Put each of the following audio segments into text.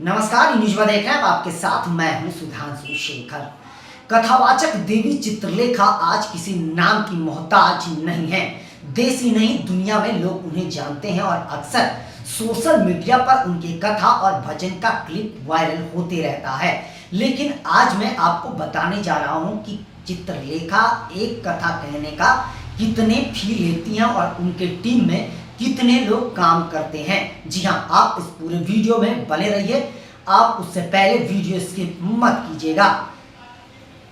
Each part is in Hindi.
नमस्कार, न्यूज में देख रहे हैं आपके साथ मैं हूं सुधांशु शेखर। कथावाचक देवी चित्रलेखा आज किसी नाम की मोहताज नहीं है। देश ही नहीं दुनिया में लोग उन्हें जानते हैं और अक्सर सोशल मीडिया पर उनकी कथा और भजन का क्लिप वायरल होते रहता है। लेकिन आज मैं आपको बताने जा रहा हूं कि चित्रलेखा एक कथा कहने का कितने फी लेती हैं और उनके टीम में कितने लोग काम करते हैं। जी हाँ, आप इस पूरे वीडियो में बने रहिए। आप उससे पहले वीडियो स्किप मत कीजिएगा।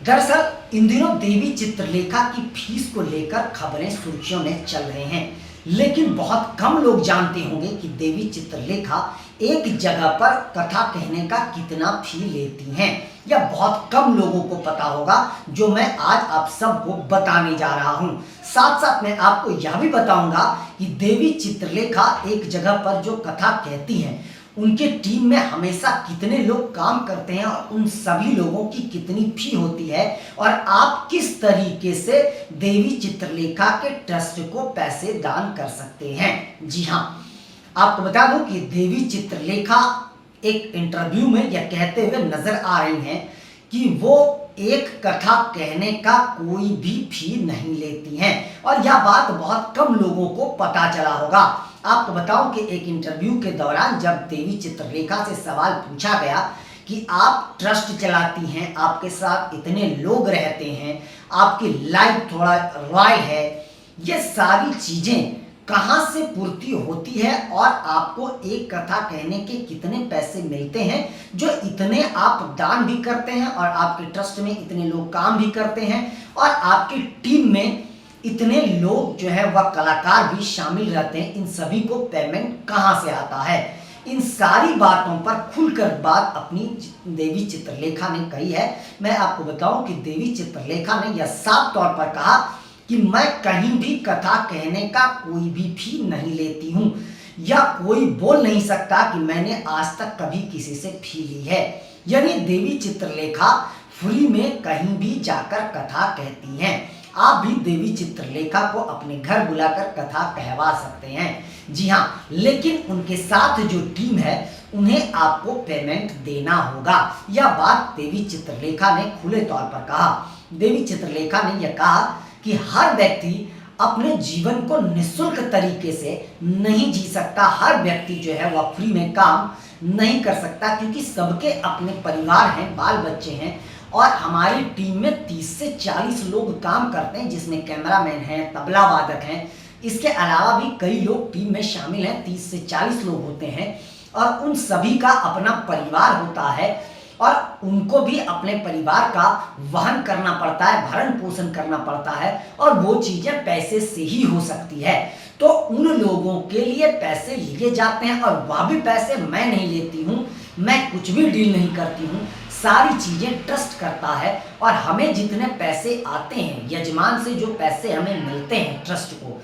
दरअसल इन दिनों देवी चित्रलेखा की फीस को लेकर खबरें सुर्खियों में चल रहे हैं, लेकिन बहुत कम लोग जानते होंगे कि देवी चित्रलेखा एक जगह पर कथा कहने का कितना फी लेती हैं। या बहुत कम लोगों को पता होगा, जो मैं आज आप सबको बताने जा रहा हूं। साथ साथ मैं आपको यह भी बताऊंगा कि देवी चित्रलेखा एक जगह पर जो कथा कहती हैं, उनके टीम में हमेशा कितने लोग काम करते हैं और उन सभी लोगों की कितनी फी होती है और आप किस तरीके से देवी चित्रलेखा के ट्रस्ट को पैसे दान कर सकते हैं। जी हाँ, आपको बता दूं कि देवी चित्रलेखा एक इंटरव्यू में यह कहते हुए नजर आ रही हैं कि वो एक कथा कहने का कोई भी फी नहीं लेती हैं और यह बात बहुत कम लोगों को पता चला होगा। आपको बताऊं कि एक इंटरव्यू के दौरान जब देवी चित्रलेखा से सवाल पूछा गया कि आप ट्रस्ट चलाती हैं, आपके साथ इतने लोग रहते हैं, आपकी लाइफ थोड़ा रॉयल है, ये सारी चीजें कहाँ से पूर्ति होती है और आपको एक कथा कहने के कितने पैसे मिलते हैं, जो इतने आप दान भी करते हैं और आपके ट्रस्ट में इतने लोग काम भी करते हैं और आपकी टीम में इतने लोग जो है वह कलाकार भी शामिल रहते हैं, इन सभी को पेमेंट कहाँ से आता है। इन सारी बातों पर खुलकर बात अपनी देवी चित्रलेखा ने कही है। मैं आपको बताऊं कि देवी चित्रलेखा ने यह साफ तौर पर कहा कि मैं कहीं भी कथा कहने का कोई भी फी नहीं लेती हूं, या कोई बोल नहीं सकता कि मैंने आज तक कभी किसी से फी ली है। यानी देवी चित्रलेखा फ्री में कहीं भी जाकर कथा कहती हैं। आप भी देवी चित्रलेखा को अपने घर बुलाकर कथा कहवा सकते हैं। जी हाँ, लेकिन उनके साथ जो टीम है उन्हें आपको पेमेंट देना होगा। यह बात देवी चित्रलेखा ने खुले तौर पर कहा। देवी चित्रलेखा ने यह कहा कि हर व्यक्ति अपने जीवन को निःशुल्क तरीके से नहीं जी सकता। हर व्यक्ति जो है वह फ्री में काम नहीं कर सकता, क्योंकि सबके अपने परिवार हैं, बाल बच्चे हैं और हमारी टीम में 30 से 40 लोग काम करते हैं, जिसमें कैमरामैन हैं, तबला वादक हैं। इसके अलावा भी कई लोग टीम में शामिल हैं, 30 से 40 लोग होते हैं और उन सभी का अपना परिवार होता है और उनको भी अपने परिवार का वहन करना पड़ता है, भरण पोषण करना पड़ता है और वो चीजें पैसे से ही हो सकती है। तो उन लोगों के लिए पैसे लिए जाते हैं और वह भी पैसे मैं नहीं लेती हूँ, मैं कुछ भी डील नहीं करती हूँ। सारी चीजें ट्रस्ट करता है और हमें जितने पैसे आते हैं, यजमान से जो पैसे हमें मिलते हैं ट्रस्ट को,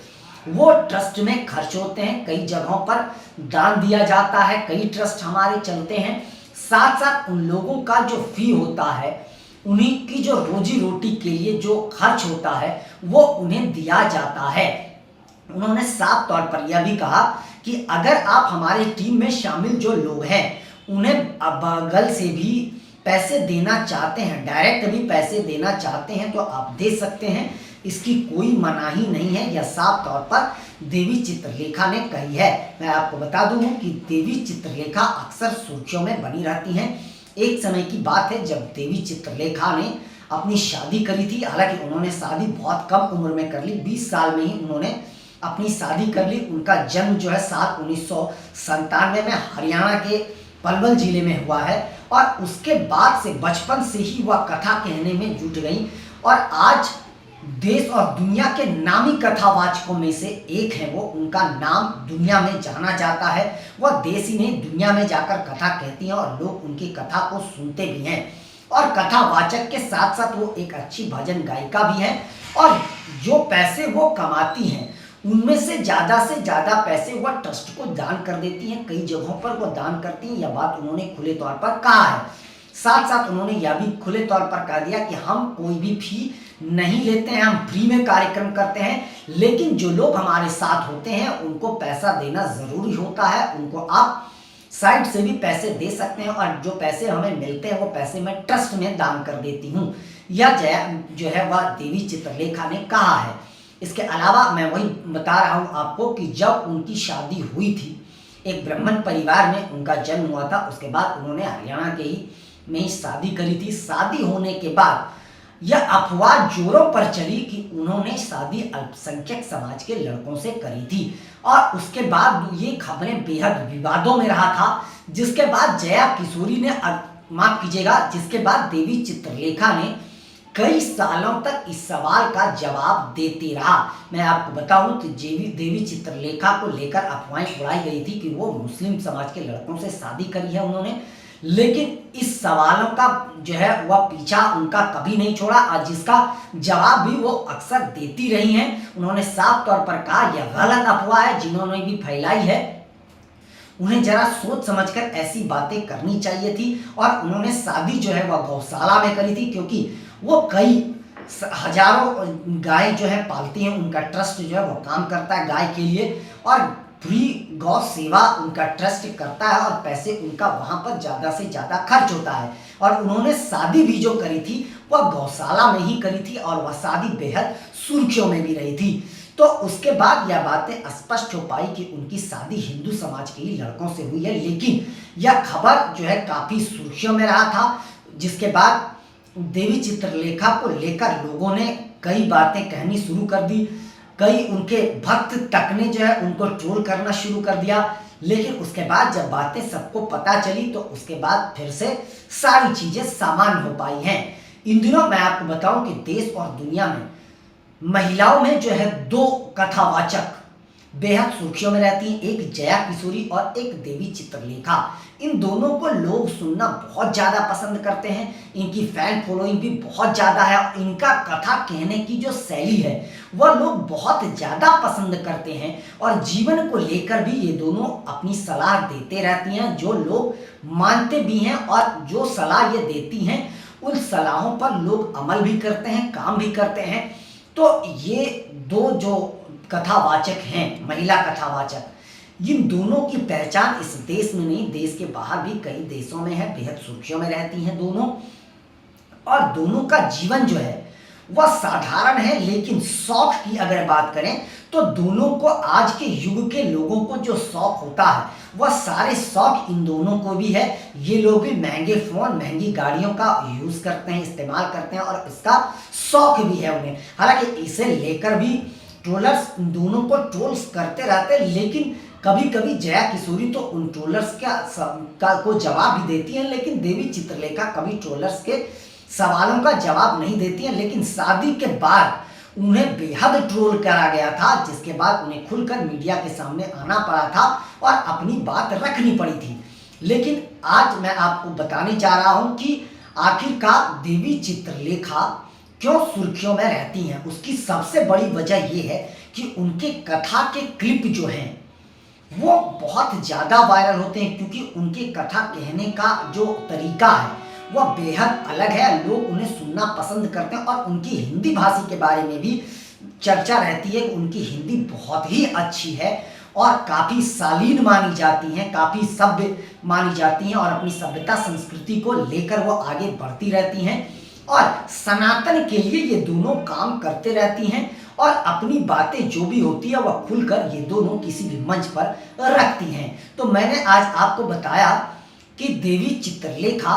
वो ट्रस्ट में खर्च होते हैं, कई जगहों पर दान दिया जाता है, कई ट्रस्ट हमारे चलते हैं। साथ साथ उन लोगों का जो फी होता है, उन्हीं की जो रोजी रोटी के लिए जो खर्च होता है, वो उन्हें दिया जाता है। उन्होंने साफ तौर पर यह भी कहा कि अगर आप हमारी टीम में शामिल जो लोग हैं उन्हें बगल से भी पैसे देना चाहते हैं, डायरेक्ट भी पैसे देना चाहते हैं, तो आप दे सकते हैं, इसकी कोई मनाही नहीं है। यह साफ तौर पर देवी चित्रलेखा ने कही है। मैं आपको बता दूं कि देवी चित्रलेखा अक्सर सुर्खियों में बनी रहती हैं। एक समय की बात है जब देवी चित्रलेखा ने अपनी शादी करी थी। हालांकि उन्होंने शादी बहुत कम उम्र में कर ली, 20 साल में ही उन्होंने अपनी शादी कर ली। उनका जन्म जो है 1997 में हरियाणा के पलवल जिले में हुआ है और उसके बाद से बचपन से ही वह कथा कहने में जुट गई और आज देश और दुनिया के नामी कथावाचकों में से एक है वो। उनका नाम दुनिया में जाना जाता है। वह देश ही नहीं दुनिया में जाकर कथा कहती हैं और लोग उनकी कथा को सुनते भी हैं। और कथावाचक के साथ साथ वो एक अच्छी भजन गायिका भी है और जो पैसे वो कमाती हैं उनमें से ज़्यादा पैसे वह ट्रस्ट को दान कर देती हैं। कई जगहों पर वो दान करती हैं। यह बात उन्होंने खुले तौर पर कहा है। साथ साथ उन्होंने यह भी खुले तौर पर कह दिया कि हम कोई भी फी नहीं लेते हैं, हम फ्री में कार्यक्रम करते हैं, लेकिन जो लोग हमारे साथ होते हैं उनको पैसा देना ज़रूरी होता है। उनको आप साइड से भी पैसे दे सकते हैं और जो पैसे हमें मिलते हैं वो पैसे मैं ट्रस्ट में दान कर देती हूँ। यह जो है वह देवी चित्रलेखा ने कहा है। इसके अलावा मैं वही बता रहा हूँ आपको कि जब उनकी शादी हुई थी, एक ब्राह्मण परिवार में उनका जन्म हुआ था, उसके बाद उन्होंने हरियाणा के ही में ही शादी करी थी। शादी होने के बाद यह अफवाह जोरों पर चली कि उन्होंने शादी अल्पसंख्यक समाज के लड़कों से करी थी और उसके बाद ये खबरें बेहद विवादों में रहा था। जिसके बाद जया किशोरी ने, माफ कीजिएगा, जिसके बाद देवी चित्रलेखा ने कई सालों तक इस सवाल का जवाब देते रहा। मैं आपको बताऊं तो देवी चित्रलेखा को लेकर अफवाहें उड़ाई गई थी कि वो मुस्लिम समाज के लड़कों से शादी करी है उन्होंने, लेकिन इस सवालों का जो है वह पीछा उनका कभी नहीं छोड़ा और जिसका जवाब भी वो अक्सर देती रही हैं। उन्होंने साफ तौर पर कहा यह गलत अफवाह है, जिन्होंने भी फैलाई है उन्हें जरा सोच समझकर ऐसी बातें करनी चाहिए थी। और उन्होंने शादी जो है वह गौशाला में करी थी, क्योंकि वो कई हजारों गाय जो है पालती हैं, उनका ट्रस्ट जो है वो काम करता है गाय के लिए और फ्री गौ सेवा उनका ट्रस्ट करता है और पैसे उनका वहाँ पर ज़्यादा से ज़्यादा खर्च होता है। और उन्होंने शादी भी जो करी थी वह गौशाला में ही करी थी और वह शादी बेहद सुर्खियों में भी रही थी। तो उसके बाद यह बातें स्पष्ट हो पाई कि उनकी शादी हिंदू समाज के ही लड़कों से हुई है, लेकिन यह खबर जो है काफ़ी सुर्खियों में रहा था। जिसके बाद देवी चित्रलेखा को लेकर लोगों ने कई बातें कहनी शुरू कर दी, कई उनके भक्त तक ने जो है उनको ट्रोल करना शुरू कर दिया। लेकिन उसके बाद जब बातें सबको पता चली तो उसके बाद फिर से सारी चीज़ें सामान्य हो पाई हैं। इन दिनों मैं आपको बताऊं कि देश और दुनिया में महिलाओं में जो है दो कथावाचक बेहद सुर्खियों में रहती हैं, एक जया किशोरी और एक देवी चित्रलेखा। इन दोनों को लोग सुनना बहुत ज़्यादा पसंद करते हैं, इनकी फैन फॉलोइंग भी बहुत ज़्यादा है और इनका कथा कहने की जो शैली है वह लोग बहुत ज़्यादा पसंद करते हैं। और जीवन को लेकर भी ये दोनों अपनी सलाह देते रहती हैं, जो लोग मानते भी हैं और जो सलाह ये देती हैं उन सलाहों पर लोग अमल भी करते हैं, काम भी करते हैं। तो ये दो जो कथावाचक हैं, महिला कथावाचक, इन दोनों की पहचान इस देश में नहीं, देश के बाहर भी कई देशों में है, बेहद सुर्खियों में रहती हैं दोनों। और दोनों का जीवन जो है वह साधारण है, लेकिन शौक की अगर बात करें तो दोनों को आज के युग के लोगों को जो शौक होता है वह सारे शौक इन दोनों को भी है। ये लोग भी महंगे फ़ोन, महंगी गाड़ियों का यूज़ करते हैं, इस्तेमाल करते हैं और इसका शौक भी है उन्हें। हालांकि इसे लेकर भी ट्रोलर्स दोनों को ट्रोल्स करते रहते हैं, लेकिन कभी कभी जया किशोरी तो उन ट्रोलर्स को जवाब भी देती हैं, लेकिन देवी चित्रलेखा कभी ट्रोलर्स के सवालों का जवाब नहीं देती हैं। लेकिन शादी के बाद उन्हें बेहद ट्रोल करा गया था, जिसके बाद उन्हें खुलकर मीडिया के सामने आना पड़ा था और अपनी बात रखनी पड़ी थी। लेकिन आज मैं आपको बताने जा रहा हूं कि आखिरकार देवी चित्रलेखा क्यों सुर्खियों में रहती हैं। उसकी सबसे बड़ी वजह यह है कि उनके कथा के क्लिप जो हैं वो बहुत ज़्यादा वायरल होते हैं, क्योंकि उनके कथा कहने का जो तरीका है वह बेहद अलग है। लोग उन्हें सुनना पसंद करते हैं और उनकी हिंदी भाषा के बारे में भी चर्चा रहती है कि उनकी हिंदी बहुत ही अच्छी है और काफ़ी शालीन मानी जाती हैं, काफ़ी सभ्य मानी जाती हैं और अपनी सभ्यता संस्कृति को लेकर वो आगे बढ़ती रहती हैं और सनातन के लिए ये दोनों काम करते रहती हैं और अपनी बातें जो भी होती है वह खुलकर ये दोनों किसी भी मंच पर रखती हैं। तो मैंने आज आपको बताया कि देवी चित्रलेखा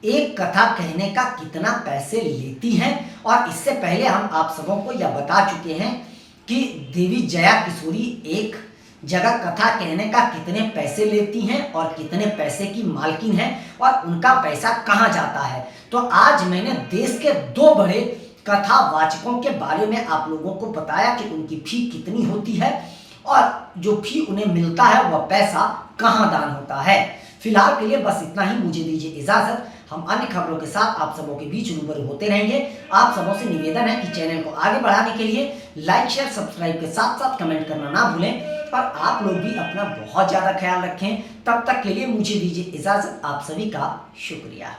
एक कथा कहने का कितना पैसे लेती हैं और इससे पहले हम आप सबों को यह बता चुके हैं कि देवी जया किशोरी एक जगह कथा कहने का कितने पैसे लेती हैं और कितने पैसे की मालकिन हैं और उनका पैसा कहाँ जाता है। तो आज मैंने देश के दो बड़े कथावाचकों के बारे में आप लोगों को बताया कि उनकी फी कितनी होती है और जो फी उन्हें मिलता है वह पैसा कहाँ दान होता है। फिलहाल के लिए बस इतना ही, मुझे दीजिए इजाजत। हम अन्य खबरों के साथ आप सबों के बीच रूबरू होते रहेंगे। आप सबों से निवेदन है कि चैनल को आगे बढ़ाने के लिए लाइक शेयर सब्सक्राइब के साथ साथ कमेंट करना ना भूलें और आप लोग भी अपना बहुत ज़्यादा ख्याल रखें। तब तक के लिए मुझे दीजिए इजाजत। आप सभी का शुक्रिया।